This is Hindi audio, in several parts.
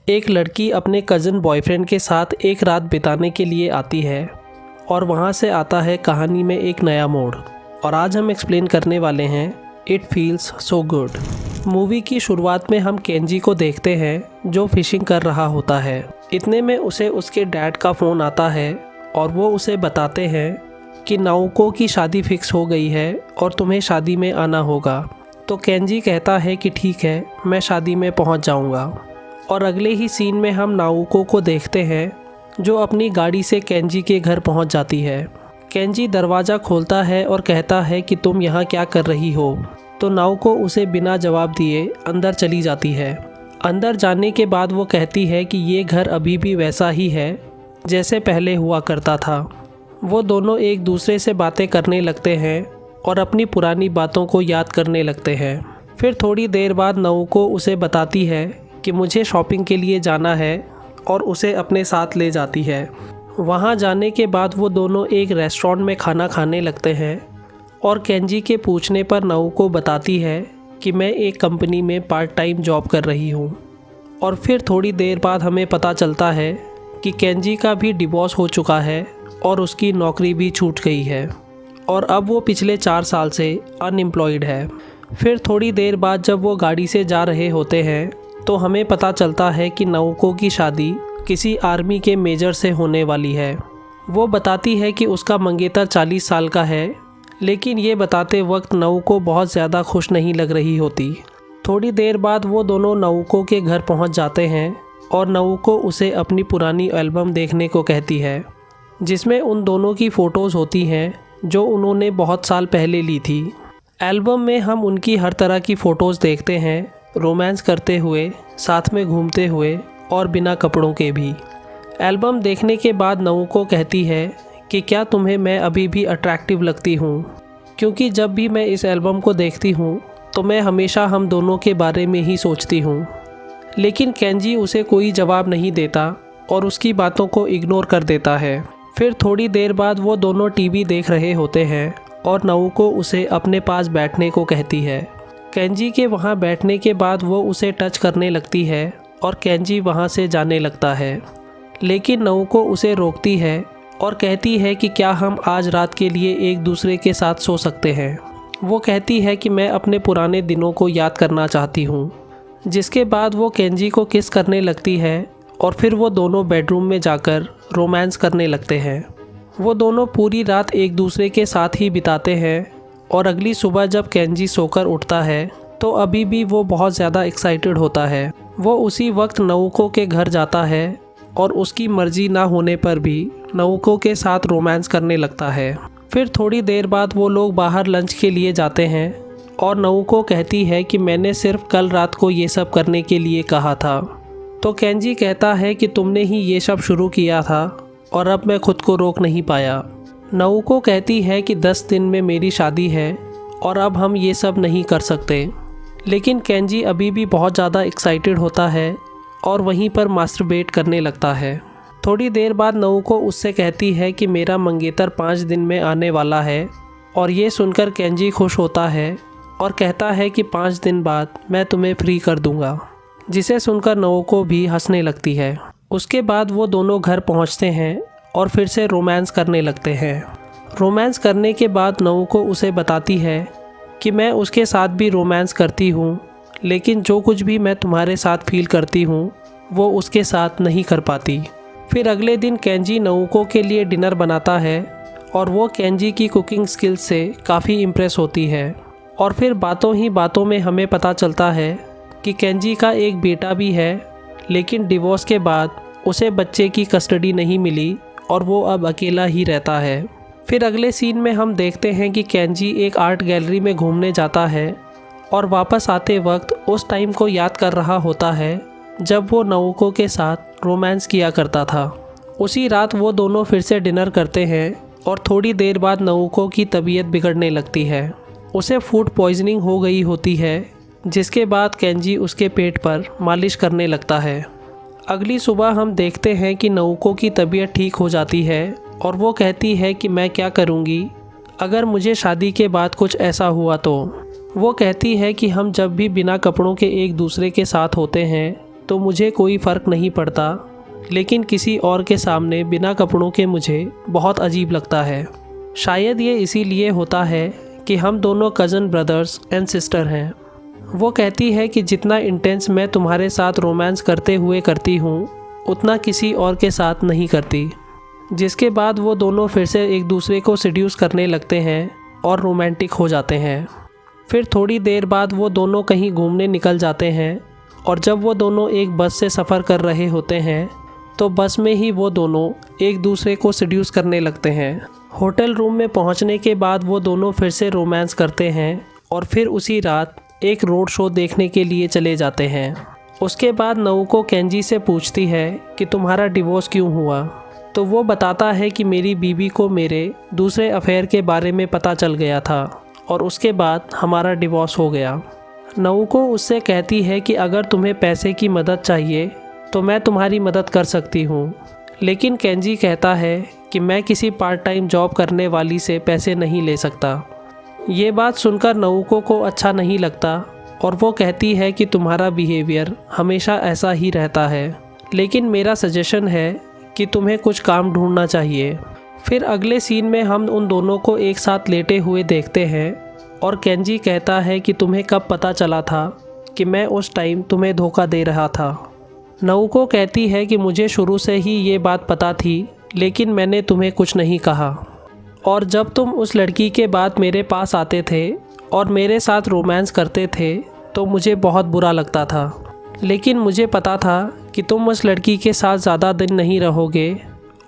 एक लड़की अपने कज़न बॉयफ्रेंड के साथ एक रात बिताने के लिए आती है और वहाँ से आता है कहानी में एक नया मोड़। और आज हम एक्सप्लेन करने वाले हैं it feels so good. Movie की शुरुआत में हम केंजी को देखते हैं जो फिशिंग कर रहा होता है। इतने में उसे उसके डैड का फ़ोन आता है और वो उसे बताते हैं कि नाओको की शादी फिक्स हो गई है और तुम्हें शादी में आना होगा। तो केंजी कहता है कि ठीक है, मैं शादी में पहुंच जाऊंगा। और अगले ही सीन में हम नाओको को देखते हैं जो अपनी गाड़ी से केंजी के घर पहुंच जाती है। केंजी दरवाज़ा खोलता है और कहता है कि तुम यहाँ क्या कर रही हो। तो नाओको उसे बिना जवाब दिए अंदर चली जाती है। अंदर जाने के बाद वो कहती है कि ये घर अभी भी वैसा ही है जैसे पहले हुआ करता था। वो दोनों एक दूसरे से बातें करने लगते हैं और अपनी पुरानी बातों को याद करने लगते हैं। फिर थोड़ी देर बाद नाओको उसे बताती है कि मुझे शॉपिंग के लिए जाना है और उसे अपने साथ ले जाती है। वहाँ जाने के बाद वो दोनों एक रेस्टोरेंट में खाना खाने लगते हैं और केंजी के पूछने पर नाओको बताती है कि मैं एक कंपनी में पार्ट टाइम जॉब कर रही हूँ। और फिर थोड़ी देर बाद हमें पता चलता है कि केंजी का भी डिवोर्स हो चुका है और उसकी नौकरी भी छूट गई है और अब वो पिछले 4 साल से अनएम्प्लॉयड है। फिर थोड़ी देर बाद जब वो गाड़ी से जा रहे होते हैं तो हमें पता चलता है कि नाओको की शादी किसी आर्मी के मेजर से होने वाली है। वो बताती है कि उसका मंगेतर 40 साल का है, लेकिन ये बताते वक्त नाओको बहुत ज़्यादा खुश नहीं लग रही होती। थोड़ी देर बाद वो दोनों नाओको के घर पहुंच जाते हैं और नाओको उसे अपनी पुरानी एल्बम देखने को कहती है जिसमें उन दोनों की फ़ोटोज़ होती हैं जो उन्होंने बहुत साल पहले ली थी। एल्बम में हम उनकी हर तरह की फ़ोटोज़ देखते हैं, रोमांस करते हुए, साथ में घूमते हुए और बिना कपड़ों के भी। एल्बम देखने के बाद नाओको कहती है कि क्या तुम्हें मैं अभी भी अट्रैक्टिव लगती हूँ, क्योंकि जब भी मैं इस एल्बम को देखती हूँ तो मैं हमेशा हम दोनों के बारे में ही सोचती हूँ। लेकिन केंजी उसे कोई जवाब नहीं देता और उसकी बातों को इग्नोर कर देता है। फिर थोड़ी देर बाद वो दोनों टीवी देख रहे होते हैं और नाओको उसे अपने पास बैठने को कहती है। केंजी के वहाँ बैठने के बाद वो उसे टच करने लगती है और केंजी वहाँ से जाने लगता है, लेकिन नाओको उसे रोकती है और कहती है कि क्या हम आज रात के लिए एक दूसरे के साथ सो सकते हैं। वो कहती है कि मैं अपने पुराने दिनों को याद करना चाहती हूँ। जिसके बाद वो केंजी को किस करने लगती है और फिर वो दोनों बेडरूम में जाकर रोमांस करने लगते हैं। वो दोनों पूरी रात एक दूसरे के साथ ही बिताते हैं और अगली सुबह जब केंजी सोकर उठता है तो अभी भी वो बहुत ज़्यादा एक्साइटेड होता है। वो उसी वक्त नाओको के घर जाता है और उसकी मर्ज़ी ना होने पर भी नाओको के साथ रोमांस करने लगता है। फिर थोड़ी देर बाद वो लोग बाहर लंच के लिए जाते हैं और नाओको कहती है कि मैंने सिर्फ कल रात को ये सब करने के लिए कहा था। तो केंजी कहता है कि तुमने ही ये सब शुरू किया था और अब मैं खुद को रोक नहीं पाया। नाओको कहती है कि 10 दिन में मेरी शादी है और अब हम ये सब नहीं कर सकते। लेकिन केंजी अभी भी बहुत ज़्यादा एक्साइटेड होता है और वहीं पर मास्टरबेट करने लगता है। थोड़ी देर बाद नाओको उससे कहती है कि मेरा मंगेतर 5 दिन में आने वाला है और ये सुनकर केंजी खुश होता है और कहता है कि 5 दिन बाद मैं तुम्हें फ्री कर दूंगा, जिसे सुनकर नाओको भी हंसने लगती है। उसके बाद वो दोनों घर पहुंचते हैं और फिर से रोमांस करने लगते हैं। रोमांस करने के बाद नाओको उसे बताती है कि मैं उसके साथ भी रोमांस करती हूँ, लेकिन जो कुछ भी मैं तुम्हारे साथ फील करती हूँ वो उसके साथ नहीं कर पाती। फिर अगले दिन केंजी नाओको के लिए डिनर बनाता है और वो केंजी की कुकिंग स्किल्स से काफ़ी इम्प्रेस होती है। और फिर बातों ही बातों में हमें पता चलता है कि केंजी का एक बेटा भी है, लेकिन डिवोर्स के बाद उसे बच्चे की कस्टडी नहीं मिली और वो अब अकेला ही रहता है। फिर अगले सीन में हम देखते हैं कि केंजी एक आर्ट गैलरी में घूमने जाता है और वापस आते वक्त उस टाइम को याद कर रहा होता है जब वो नाओको के साथ रोमांस किया करता था। उसी रात वो दोनों फिर से डिनर करते हैं और थोड़ी देर बाद नाओको की तबीयत बिगड़ने लगती है। उसे फूड पॉइजनिंग हो गई होती है, जिसके बाद केंजी उसके पेट पर मालिश करने लगता है। अगली सुबह हम देखते हैं कि नाओको की तबीयत ठीक हो जाती है और वो कहती है कि मैं क्या करूँगी अगर मुझे शादी के बाद कुछ ऐसा हुआ तो। वो कहती है कि हम जब भी बिना कपड़ों के एक दूसरे के साथ होते हैं तो मुझे कोई फ़र्क नहीं पड़ता, लेकिन किसी और के सामने बिना कपड़ों के मुझे बहुत अजीब लगता है। शायद ये इसीलिए होता है कि हम दोनों कज़न ब्रदर्स एंड सिस्टर हैं। वो कहती है कि जितना इंटेंस मैं तुम्हारे साथ रोमांस करते हुए करती हूँ, उतना किसी और के साथ नहीं करती। जिसके बाद वो दोनों फिर से एक दूसरे को सेड्यूस करने लगते हैं और रोमांटिक हो जाते हैं। फिर थोड़ी देर बाद वो दोनों कहीं घूमने निकल जाते हैं, और जब वो दोनों एक बस से सफ़र कर रहे होते हैं तो बस में ही वो दोनों एक दूसरे को सेड्यूस करने लगते हैं। होटल रूम में पहुंचने के बाद वो दोनों फिर से रोमांस करते हैं और फिर उसी रात एक रोड शो देखने के लिए चले जाते हैं। उसके बाद नऊको केंजी से पूछती है कि तुम्हारा डिवोर्स क्यों हुआ, तो वो बताता है कि मेरी बीवी को मेरे दूसरे अफेयर के बारे में पता चल गया था और उसके बाद हमारा डिवोर्स हो गया। नऊको उससे कहती है कि अगर तुम्हें पैसे की मदद चाहिए तो मैं तुम्हारी मदद कर सकती हूँ, लेकिन केंजी कहता है कि मैं किसी पार्ट टाइम जॉब करने वाली से पैसे नहीं ले सकता। ये बात सुनकर नऊको को अच्छा नहीं लगता और वो कहती है कि तुम्हारा बिहेवियर हमेशा ऐसा ही रहता है, लेकिन मेरा सजेशन है कि तुम्हें कुछ काम ढूंढना चाहिए। फिर अगले सीन में हम उन दोनों को एक साथ लेटे हुए देखते हैं और केंजी कहता है कि तुम्हें कब पता चला था कि मैं उस टाइम तुम्हें धोखा दे रहा था। नऊको कहती है कि मुझे शुरू से ही ये बात पता थी, लेकिन मैंने तुम्हें कुछ नहीं कहा, और जब तुम उस लड़की के बाद मेरे पास आते थे और मेरे साथ रोमांस करते थे तो मुझे बहुत बुरा लगता था, लेकिन मुझे पता था कि तुम उस लड़की के साथ ज़्यादा दिन नहीं रहोगे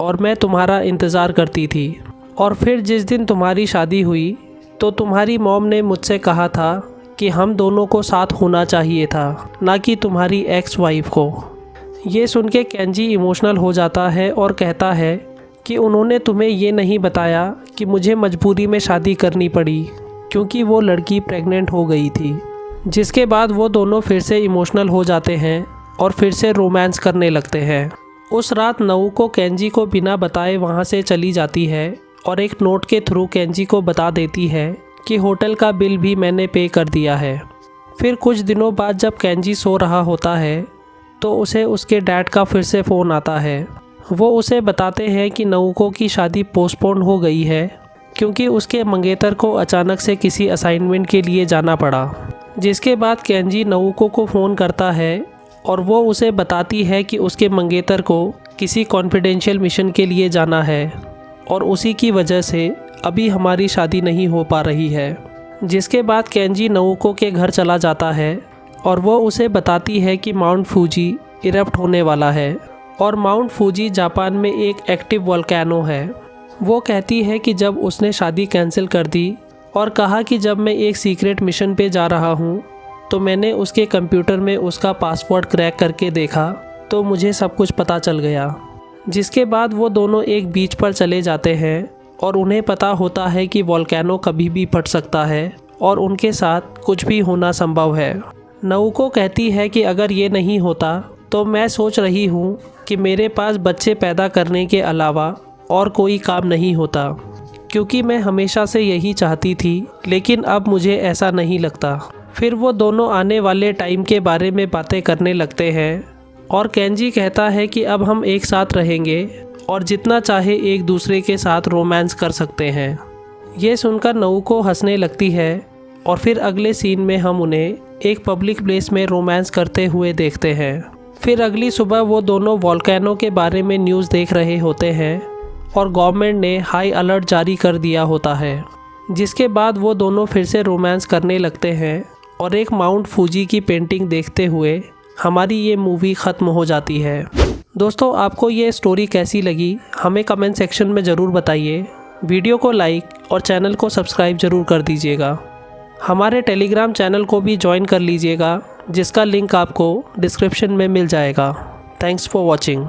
और मैं तुम्हारा इंतज़ार करती थी। और फिर जिस दिन तुम्हारी शादी हुई तो तुम्हारी मॉम ने मुझसे कहा था कि हम दोनों को साथ होना चाहिए था, ना कि तुम्हारी एक्स वाइफ को। ये सुन के केंजी इमोशनल हो जाता है और कहता है कि उन्होंने तुम्हें ये नहीं बताया कि मुझे मजबूरी में शादी करनी पड़ी क्योंकि वो लड़की प्रेग्नेंट हो गई थी। जिसके बाद वो दोनों फिर से इमोशनल हो जाते हैं और फिर से रोमांस करने लगते हैं। उस रात नऊको केंजी को बिना बताए वहाँ से चली जाती है और एक नोट के थ्रू केंजी को बता देती है कि होटल का बिल भी मैंने पे कर दिया है। फिर कुछ दिनों बाद जब केंजी सो रहा होता है तो उसे उसके डैड का फिर से फ़ोन आता है। वो उसे बताते हैं कि नऊको की शादी पोस्टपोन हो गई है क्योंकि उसके मंगेतर को अचानक से किसी असाइनमेंट के लिए जाना पड़ा। जिसके बाद केंजी नऊको को फ़ोन करता है और वो उसे बताती है कि उसके मंगेतर को किसी कॉन्फिडेंशियल मिशन के लिए जाना है और उसी की वजह से अभी हमारी शादी नहीं हो पा रही है। जिसके बाद केंजी नऊको के घर चला जाता है और वो उसे बताती है कि माउंट फूजी इरप्ट होने वाला है और माउंट फूजी जापान में एक एक्टिव वोल्केनो है। वो कहती है कि जब उसने शादी कैंसिल कर दी और कहा कि जब मैं एक सीक्रेट मिशन पे जा रहा हूँ तो मैंने उसके कंप्यूटर में उसका पासवर्ड क्रैक करके देखा तो मुझे सब कुछ पता चल गया। जिसके बाद वो दोनों एक बीच पर चले जाते हैं और उन्हें पता होता है कि वोल्केनो कभी भी फट सकता है और उनके साथ कुछ भी होना संभव है। नऊको कहती है कि अगर ये नहीं होता तो मैं सोच रही हूँ कि मेरे पास बच्चे पैदा करने के अलावा और कोई काम नहीं होता, क्योंकि मैं हमेशा से यही चाहती थी, लेकिन अब मुझे ऐसा नहीं लगता। फिर वो दोनों आने वाले टाइम के बारे में बातें करने लगते हैं और केंजी कहता है कि अब हम एक साथ रहेंगे और जितना चाहे एक दूसरे के साथ रोमांस कर सकते हैं। ये सुनकर नऊको हंसने लगती है और फिर अगले सीन में हम उन्हें एक पब्लिक प्लेस में रोमांस करते हुए देखते हैं। फिर अगली सुबह वो दोनों वोल्केनो के बारे में न्यूज़ देख रहे होते हैं और गवर्नमेंट ने हाई अलर्ट जारी कर दिया होता है। जिसके बाद वो दोनों फिर से रोमांस करने लगते हैं और एक माउंट फूजी की पेंटिंग देखते हुए हमारी ये मूवी ख़त्म हो जाती है। दोस्तों, आपको ये स्टोरी कैसी लगी हमें कमेंट सेक्शन में ज़रूर बताइए। वीडियो को लाइक और चैनल को सब्सक्राइब ज़रूर कर दीजिएगा। हमारे टेलीग्राम चैनल को भी ज्वाइन कर लीजिएगा, जिसका लिंक आपको डिस्क्रिप्शन में मिल जाएगा। Thanks for watching.